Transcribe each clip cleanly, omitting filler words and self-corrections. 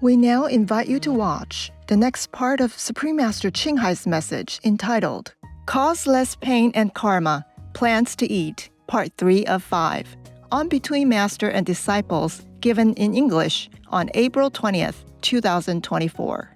We now invite you to watch the next part of Supreme Master Ching Hai's message entitled Cause Less Pain and Karma, Plants to Eat, Part 3 of 5, on Between Master and Disciples, given in English on April 20th, 2024.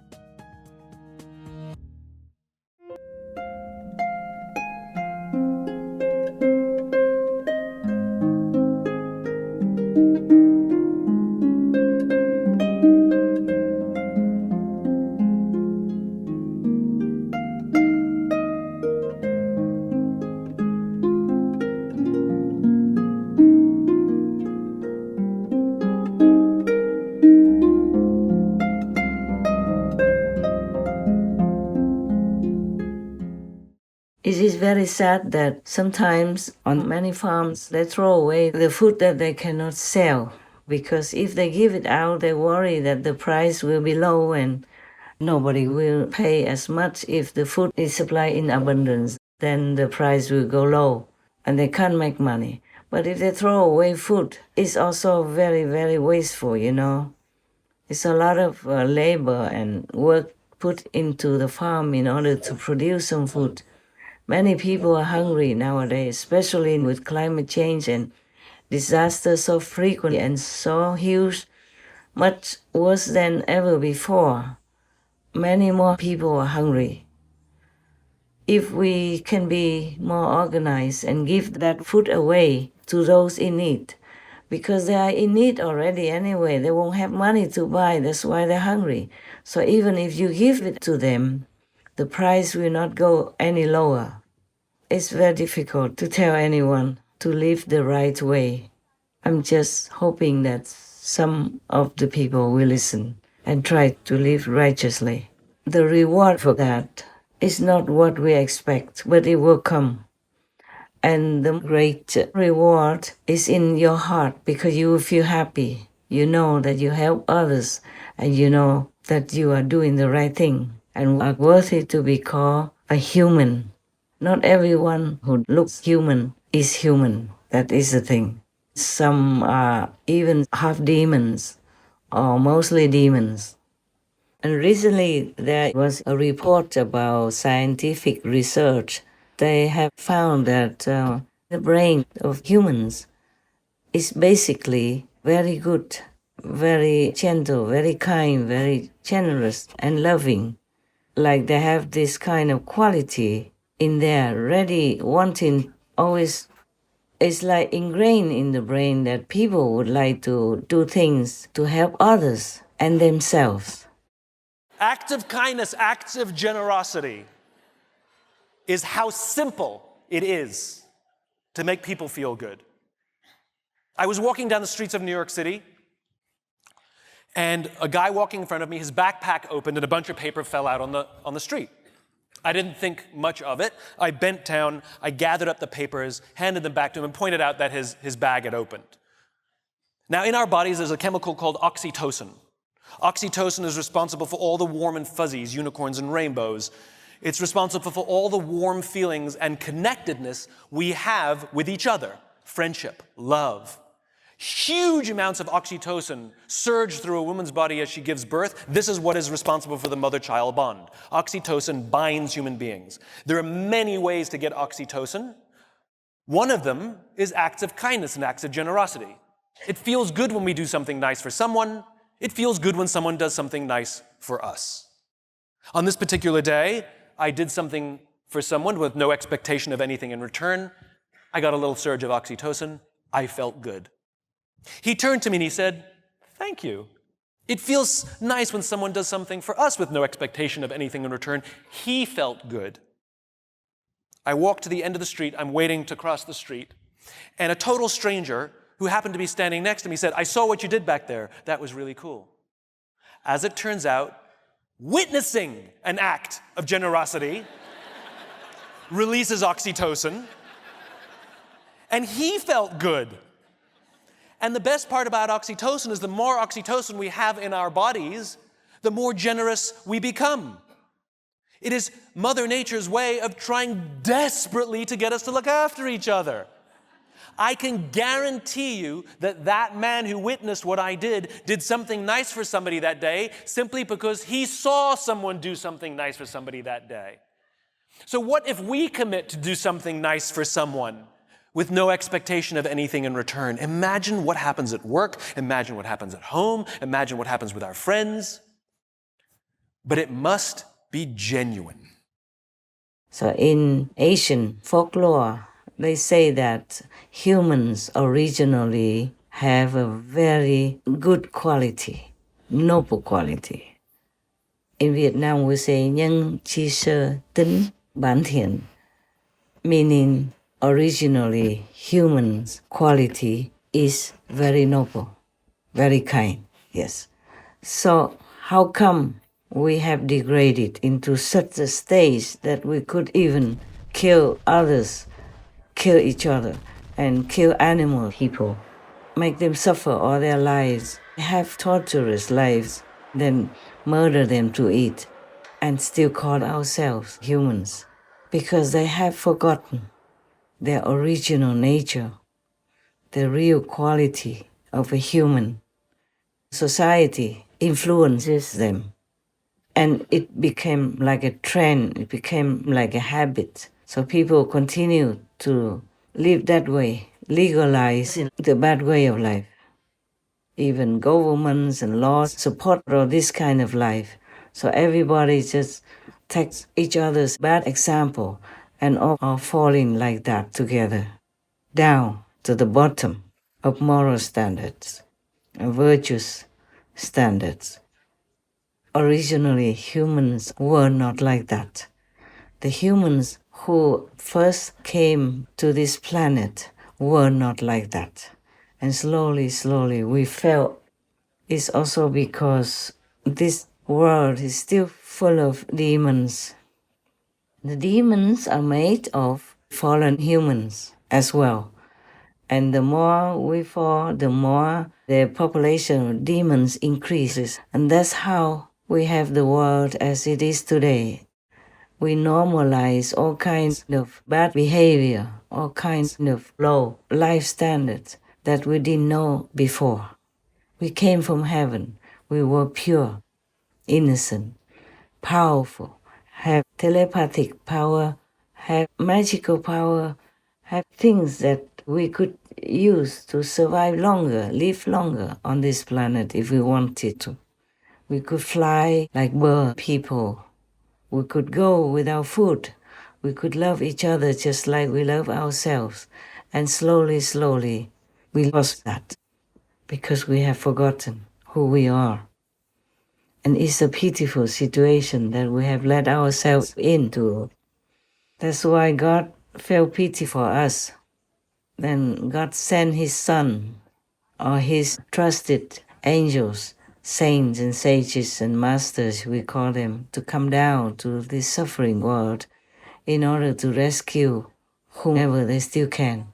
It is very sad that sometimes on many farms they throw away the food that they cannot sell because if they give it out, they worry that the price will be low and nobody will pay as much. If the food is supplied in abundance, then the price will go low and they can't make money. But if they throw away food, it's also very, very wasteful, It's a lot of labor and work put into the farm in order to produce some food. Many people are hungry nowadays, especially with climate change and disasters so frequent and so huge, much worse than ever before. Many more people are hungry. If we can be more organized and give that food away to those in need, because they are in need already anyway, they won't have money to buy, that's why they're hungry. So even if you give it to them, the price will not go any lower. It's very difficult to tell anyone to live the right way. I'm just hoping that some of the people will listen and try to live righteously. The reward for that is not what we expect, but it will come. And the great reward is in your heart because you will feel happy. You know that you help others and you know that you are doing the right thing and are worthy to be called a human. Not everyone who looks human is human. That is the thing. Some are even half demons or mostly demons. And recently there was a report about scientific research. They have found that the brain of humans is basically very good, very gentle, very kind, very generous and loving. Like they have this kind of quality in there, ready, wanting, always. It's like ingrained in the brain that people would like to do things to help others and themselves. Acts of kindness, acts of generosity is how simple it is to make people feel good. I was walking down the streets of New York City, and a guy walking in front of me, his backpack opened and a bunch of paper fell out on the street. I didn't think much of it. I bent down, I gathered up the papers, handed them back to him, and pointed out that his bag had opened. Now, in our bodies, there's a chemical called oxytocin. Oxytocin is responsible for all the warm and fuzzies, unicorns and rainbows. It's responsible for all the warm feelings and connectedness we have with each other. Friendship, love. Huge amounts of oxytocin surge through a woman's body as she gives birth. This is what is responsible for the mother-child bond. Oxytocin binds human beings. There are many ways to get oxytocin. One of them is acts of kindness and acts of generosity. It feels good when we do something nice for someone. It feels good when someone does something nice for us. On this particular day, I did something for someone with no expectation of anything in return. I got a little surge of oxytocin. I felt good. He turned to me and he said, "Thank you. It feels nice when someone does something for us with no expectation of anything in return." He felt good. I walked to the end of the street. I'm waiting to cross the street. And a total stranger who happened to be standing next to me said, "I saw what you did back there. That was really cool." As it turns out, witnessing an act of generosity releases oxytocin, and he felt good. And the best part about oxytocin is the more oxytocin we have in our bodies, the more generous we become. It is Mother Nature's way of trying desperately to get us to look after each other. I can guarantee you that that man who witnessed what I did something nice for somebody that day simply because he saw someone do something nice for somebody that day. So what if we commit to do something nice for someone with no expectation of anything in return? Imagine what happens at work. Imagine what happens at home. Imagine what happens with our friends. But it must be genuine. So in Asian folklore, they say that humans originally have a very good quality, noble quality. In Vietnam, we say nhân chi sơ tính bản thiện, meaning originally humans' quality is very noble, very kind, yes. So how come we have degraded into such a stage that we could even kill others, kill each other, and kill animal people, make them suffer all their lives, have torturous lives, then murder them to eat, and still call ourselves humans? Because they have forgotten their original nature, the real quality of a human. Society influences them. And it became like a trend, it became like a habit. So people continue to live that way, legalizing the bad way of life. Even governments and laws support all this kind of life. So everybody just takes each other's bad example and all are falling like that together, down to the bottom of moral standards and virtuous standards. Originally, humans were not like that. The humans who first came to this planet were not like that. And slowly, slowly we fell. It's also because this world is still full of demons. The demons are made of fallen humans as well. And the more we fall, the more the population of demons increases. And that's how we have the world as it is today. We normalize all kinds of bad behavior, all kinds of low life standards that we didn't know before. We came from heaven. We were pure, innocent, powerful, have telepathic power, have magical power, have things that we could use to survive longer, live longer on this planet if we wanted to. We could fly like bird people. We could go without food. We could love each other just like we love ourselves. And slowly, slowly, we lost that because we have forgotten who we are. And it's a pitiful situation that we have let ourselves into. That's why God felt pity for us. Then God sent His Son, or His trusted angels, saints and sages and masters, we call them, to come down to this suffering world in order to rescue whomever they still can,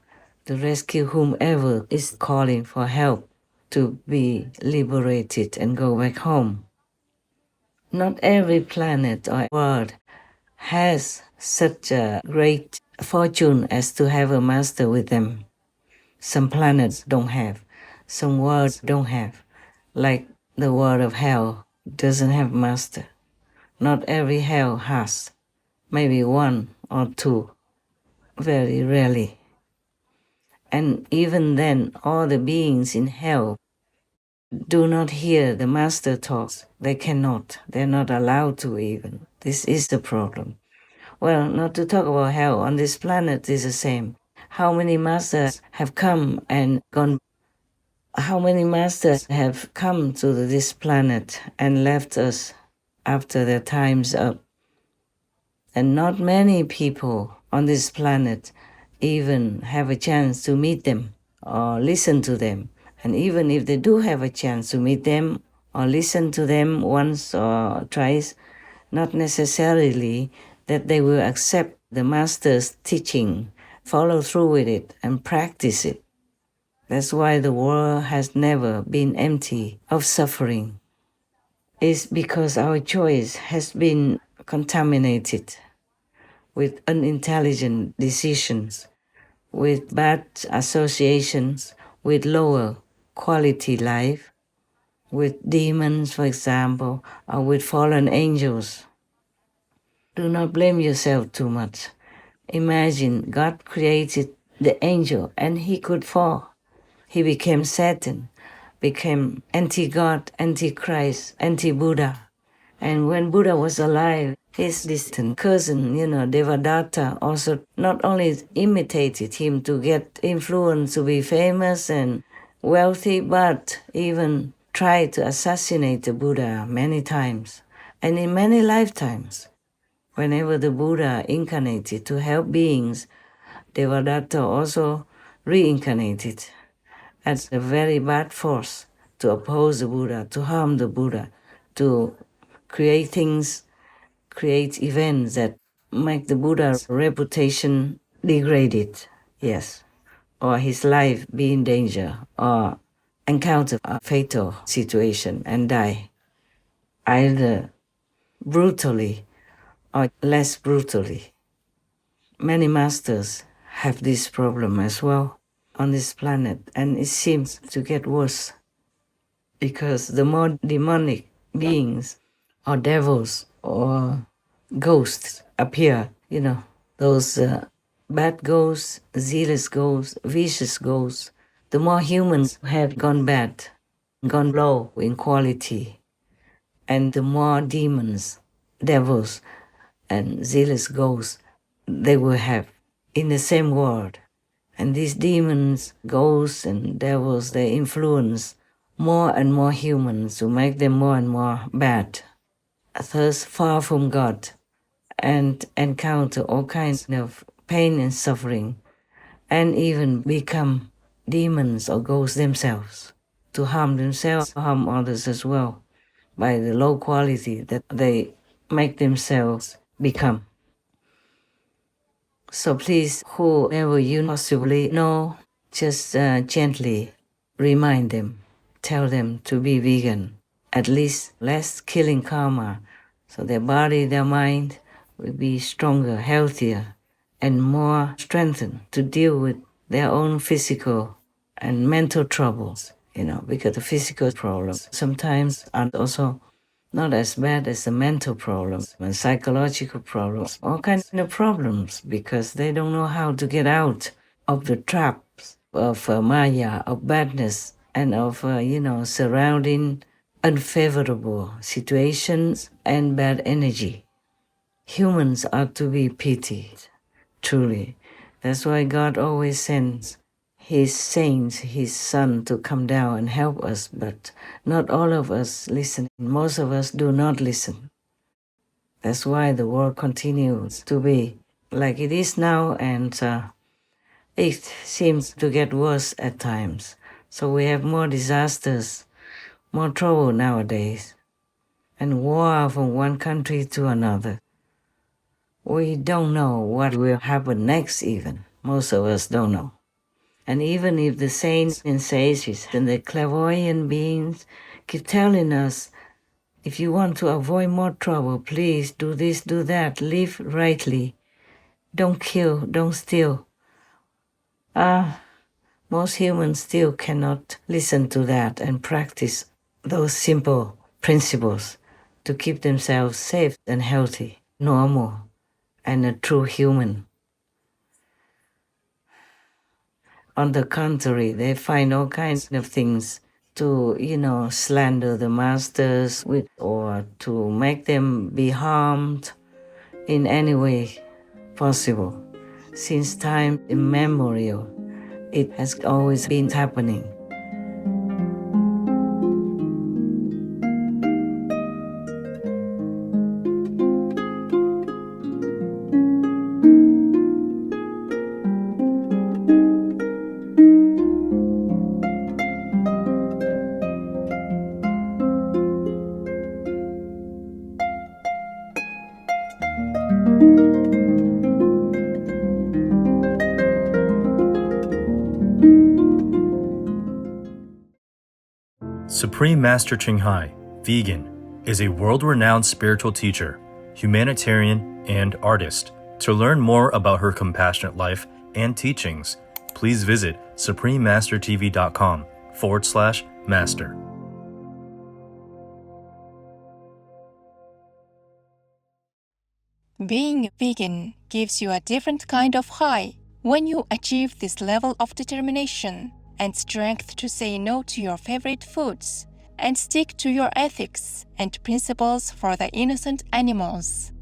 to rescue whomever is calling for help to be liberated and go back home. Not every planet or world has such a great fortune as to have a master with them. Some planets don't have, some worlds don't have, like the world of hell doesn't have master. Not every hell has, maybe one or two, very rarely. And even then, all the beings in hell do not hear the master talks. They cannot. They're not allowed to even. This is the problem. Well, not to talk about hell, on this planet is the same. How many masters have come and gone? How many masters have come to this planet and left us after their time's up? And not many people on this planet even have a chance to meet them or listen to them. And even if they do have a chance to meet them or listen to them once or twice, not necessarily that they will accept the master's teaching, follow through with it, and practice it. That's why the world has never been empty of suffering. It's because our choice has been contaminated with unintelligent decisions, with bad associations, with lower quality life, with demons, for example, or with fallen angels. Do not blame yourself too much. Imagine God created the angel and he could fall. He became Satan, became anti-God, anti-Christ, anti-Buddha. And when Buddha was alive, his distant cousin, Devadatta, also not only imitated him to get influence to be famous and wealthy, but even tried to assassinate the Buddha many times and in many lifetimes. Whenever the Buddha incarnated to help beings, Devadatta also reincarnated as a very bad force to oppose the Buddha, to harm the Buddha, to create events that make the Buddha's reputation degraded, yes, or his life be in danger, or encounter a fatal situation and die, either brutally or less brutally. Many masters have this problem as well on this planet, and it seems to get worse because the more demonic beings or devils or ghosts appear, those bad ghosts, zealous ghosts, vicious ghosts, the more humans have gone bad, gone low in quality, and the more demons, devils, and zealous ghosts they will have in the same world. And these demons, ghosts, and devils, they influence more and more humans to make them more and more bad, thus far from God, and encounter all kinds of pain and suffering, and even become demons or ghosts themselves, to harm themselves, harm others as well, by the low quality that they make themselves become. So please, whoever you possibly know, just gently remind them, tell them to be vegan, at least less killing karma, so their body, their mind will be stronger, healthier, and more strengthened to deal with their own physical and mental troubles, because the physical problems sometimes are also not as bad as the mental problems and psychological problems, all kinds of problems, because they don't know how to get out of the traps of Maya, of badness, and of, surrounding unfavorable situations and bad energy. Humans are to be pitied, truly. That's why God always sends His saints, His Son, to come down and help us, but not all of us listen. Most of us do not listen. That's why the world continues to be like it is now, and it seems to get worse at times. So we have more disasters, more trouble nowadays, and war from one country to another. We don't know what will happen next even. Most of us don't know. And even if the saints and sages and the clairvoyant beings keep telling us, if you want to avoid more trouble, please do this, do that, live rightly, don't kill, don't steal. Most humans still cannot listen to that and practice those simple principles to keep themselves safe and healthy, normal, and a true human. On the contrary, they find all kinds of things to, slander the masters with, or to make them be harmed in any way possible. Since time immemorial, it has always been happening. Supreme Master Ching Hai, vegan, is a world-renowned spiritual teacher, humanitarian, and artist. To learn more about her compassionate life and teachings, please visit suprememastertv.com/master. Being vegan gives you a different kind of high when you achieve this level of determination and strength to say no to your favorite foods and stick to your ethics and principles for the innocent animals.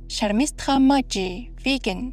Sharmistra Maji, vegan.